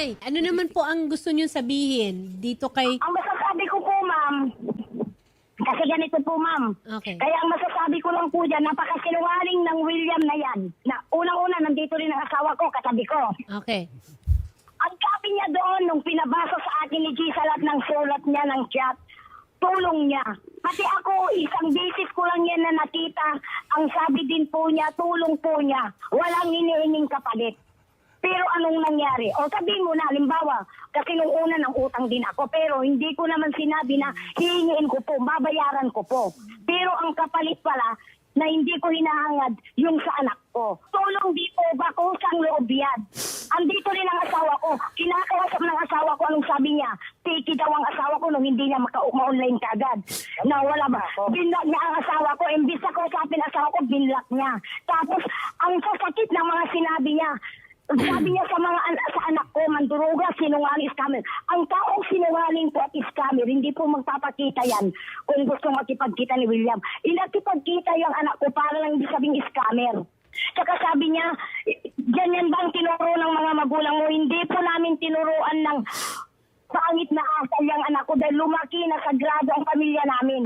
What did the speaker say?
Nay, ano naman po ang gusto niyo sabihin dito kay... Ang masasabi ko po, ma'am, kasi ganito po, ma'am. Okay. Kaya ang masasabi ko lang po dyan, napakasinungaling ng William na yan. Na unang-una, nandito rin ang asawa ko, katabi ko. Okay. Ang sabi niya doon, nung pinabasa sa akin ni G sa lahat ng sulat niya ng chat, tulong niya. Pati ako, isang beses ko lang yan na nakita. Ang sabi din po niya, tulong po niya. Walang hinihinging kapalit. Pero anong nangyari? O sabihin mo na, halimbawa, kasi nung una ng utang din ako, pero hindi ko naman sinabi na hihingin ko po, babayaran ko po. Pero ang kapalit pala, na hindi ko hinahangad yung sa anak ko. Tulong di po ba kusang loob yan? Andito rin ang asawa ko. Kinakausap ng asawa ko, anong sabi niya? Tiki daw ang asawa ko nung hindi niya ma-online kagad. Na wala ba? Binlock niya ang asawa ko. Imbis na kausapin asawa ko, binlock niya. Tapos, ang sasakit ng mga sinabi niya, sabi niya sa mga sa anak ko, manduruga, sinungaling, scammer. Ang taong sinungaling po at scammer, hindi po magpapakita yan kung gusto makipagkita ni William. Inakipagkita yung anak ko para lang hindi sabing scammer. Tsaka sabi niya, ganyan ba ang tinuro ng mga magulang mo? Hindi po namin tinuruan ng pangit na asal yung anak ko dahil lumaki na sagrado ang pamilya namin.